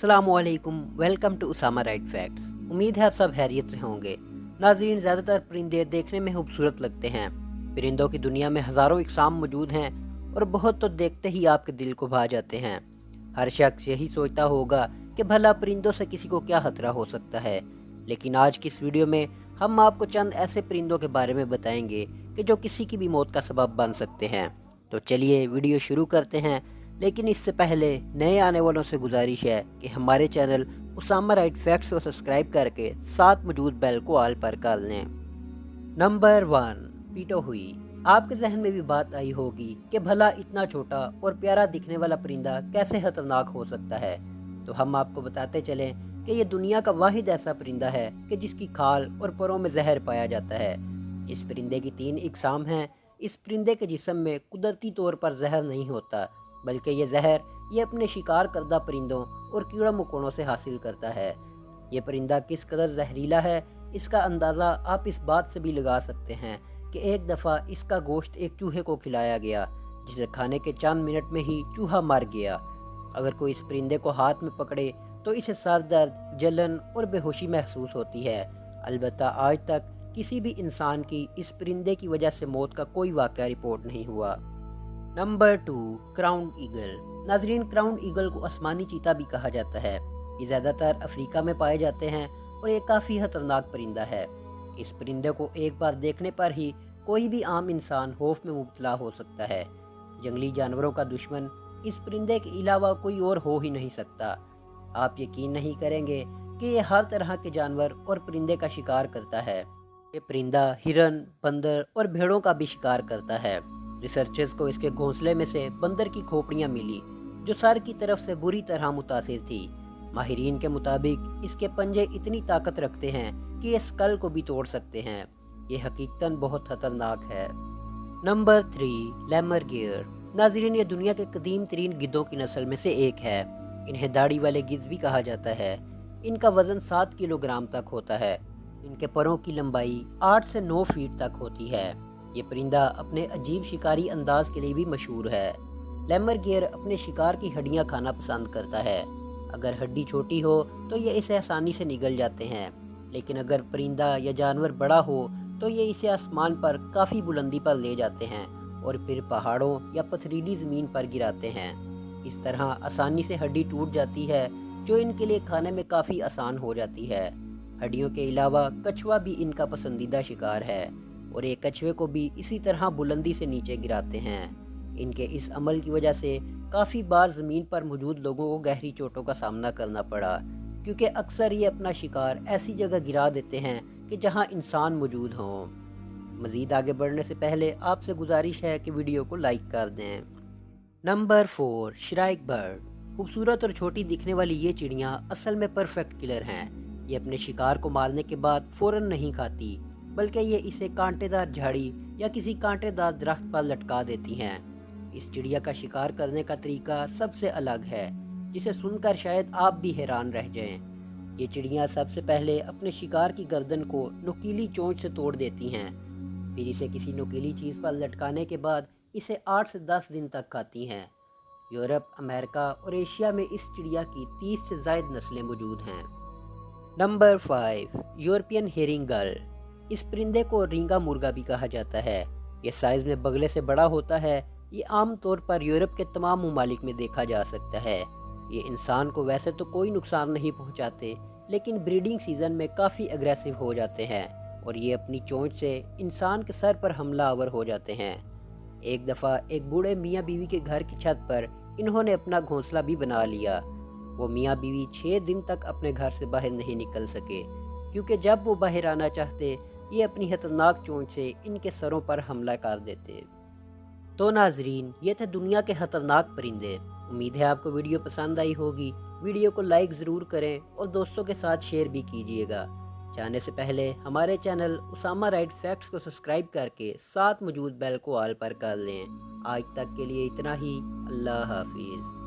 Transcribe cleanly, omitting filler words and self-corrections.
अस्सलामुअलैकुम, welcome to Usama right facts. उम्मीद है आप सब खैरियत से होंगे। नाज़रीन, ज़्यादातर परिंदे देखने में खूबसूरत लगते हैं। परिंदों की दुनिया में हज़ारों इकसाम मौजूद हैं और बहुत तो देखते ही आपके दिल को भा जाते हैं। हर शख्स यही सोचता होगा कि भला परिंदों से किसी को क्या खतरा हो सकता है। लेकिन आज की इस वीडियो में हम आपको चंद ऐसे परिंदों के बारे में बताएंगे कि जो किसी की भी मौत का सबब बन सकते हैं। तो चलिए वीडियो शुरू करते हैं, लेकिन इससे पहले नए आने वालों से गुजारिश है कि हमारे चैनल उसामा राइट फैक्ट्स को सब्सक्राइब करके साथ मौजूद बेल को ऑल पर कर लें। नंबर 1, पीटो हुई। आपके जहन में भी बात आई होगी कि भला इतना छोटा और प्यारा दिखने वाला परिंदा कैसे खतरनाक हो सकता है। तो हम आपको बताते चलें कि ये दुनिया का वाहिद ऐसा परिंदा है कि जिसकी खाल और परों में जहर पाया जाता है। इस परिंदे की 3 इकसाम हैं। इस परिंदे के जिस्म में कुदरती तौर पर जहर नहीं होता, बल्कि ये जहर ये अपने शिकार करदा परिंदों और कीड़ा मकोड़ों से हासिल करता है। ये परिंदा किस कदर जहरीला है, इसका अंदाज़ा आप इस बात से भी लगा सकते हैं कि एक दफ़ा इसका गोश्त एक चूहे को खिलाया गया, जिसे खाने के चंद मिनट में ही चूहा मर गया। अगर कोई इस परिंदे को हाथ में पकड़े तो इसे सर दर्द, जलन और बेहोशी महसूस होती है। अलबत्ता आज तक किसी भी इंसान की इस परिंदे की वजह से मौत का कोई वाक़या रिपोर्ट नहीं हुआ। Number 2, crown eagle. नाजरीन, क्राउन ईगल को आसमानी चीता भी कहा जाता है। ये ज़्यादातर अफ्रीका में पाए जाते हैं और ये काफ़ी खतरनाक परिंदा है। इस परिंदे को एक बार देखने पर ही कोई भी आम इंसान खौफ में मुब्तला हो सकता है। जंगली जानवरों का दुश्मन इस परिंदे के अलावा कोई और हो ही नहीं सकता। आप यकीन नहीं करेंगे कि ये हर तरह के जानवर और परिंदे का शिकार करता है। ये परिंदा हिरन, बंदर और भेड़ों का भी शिकार करता है। रिसर्चर्स को इसके घोंसले में से बंदर की खोपड़ियां मिली, जो सर की तरफ से बुरी तरह मुतासिर थी। माहिरीन के मुताबिक इसके पंजे इतनी ताकत रखते हैं कि ये स्कल को भी तोड़ सकते हैं। ये हकीकतन बहुत खतरनाक है। नंबर 3, लेमर गियर। नाजरीन, ये दुनिया के कदीम तरीन गिद्धों की नस्ल में से एक है। इन्हें दाढ़ी वाले गिद्ध भी कहा जाता है। इनका वजन 7 किलोग्राम तक होता है। इनके परों की लंबाई 8 से 9 फीट तक होती है। ये परिंदा अपने अजीब शिकारी अंदाज के लिए भी मशहूर है। लेमर गियर अपने शिकार की हड्डियां खाना पसंद करता है। अगर हड्डी छोटी हो तो ये इसे आसानी से निगल जाते हैं, लेकिन अगर परिंदा या जानवर बड़ा हो तो ये इसे आसमान पर काफ़ी बुलंदी पर ले जाते हैं और फिर पहाड़ों या पथरीली ज़मीन पर गिराते हैं। इस तरह आसानी से हड्डी टूट जाती है, जो इनके लिए खाने में काफ़ी आसान हो जाती है। हड्डियों के अलावा कछुआ भी इनका पसंदीदा शिकार है और ये कछुए को भी इसी तरह बुलंदी से नीचे गिराते हैं। इनके इस अमल की वजह से काफ़ी बार ज़मीन पर मौजूद लोगों को गहरी चोटों का सामना करना पड़ा, क्योंकि अक्सर ये अपना शिकार ऐसी जगह गिरा देते हैं कि जहां इंसान मौजूद हों। मज़ीद आगे बढ़ने से पहले आपसे गुजारिश है कि वीडियो को लाइक कर दें। Number 4, shrike bird. खूबसूरत और छोटी दिखने वाली ये चिड़ियाँ असल में परफेक्ट किलर हैं। ये अपने शिकार को मारने के बाद फ़ौरन नहीं खाती, बल्कि ये इसे कांटेदार झाड़ी या किसी कांटेदार दरख्त पर लटका देती हैं। इस चिड़िया का शिकार करने का तरीका सबसे अलग है, जिसे सुनकर शायद आप भी हैरान रह जाएं। ये चिड़िया सबसे पहले अपने शिकार की गर्दन को नुकीली चोंच से तोड़ देती हैं, फिर इसे किसी नुकीली चीज़ पर लटकाने के बाद इसे 8 से 10 दिन तक खाती हैं। यूरोप, अमेरिका और एशिया में इस चिड़िया की 30 से ज़ायद नस्लें मौजूद हैं। Number 5, European herring girl. इस परिंदे को रींगा मुर्गा भी कहा जाता है। ये साइज़ में बगले से बड़ा होता है। ये आम तौर पर यूरोप के तमाम ममालिक में देखा जा सकता है। ये इंसान को वैसे तो कोई नुकसान नहीं पहुंचाते, लेकिन ब्रीडिंग सीज़न में काफ़ी अग्रेसिव हो जाते हैं और ये अपनी चोंच से इंसान के सर पर हमलावर हो जाते हैं। एक दफ़ा एक बूढ़े मियाँ बीवी के घर की छत पर इन्होंने अपना घोंसला भी बना लिया। वो मियाँ बीवी 6 दिन तक अपने घर से बाहर नहीं निकल सके, क्योंकि जब वो बाहर आना चाहते ये अपनी खतरनाक चोंच से इनके सरों पर हमला कर देते। तो नाजरीन, ये थे दुनिया के खतरनाक परिंदे। उम्मीद है आपको वीडियो पसंद आई होगी। वीडियो को लाइक ज़रूर करें और दोस्तों के साथ शेयर भी कीजिएगा। जाने से पहले हमारे चैनल उसामा राइट फैक्ट्स को सब्सक्राइब करके साथ मौजूद बेल को ऑल पर कर लें। आज तक के लिए इतना ही। अल्लाह हाफिज़।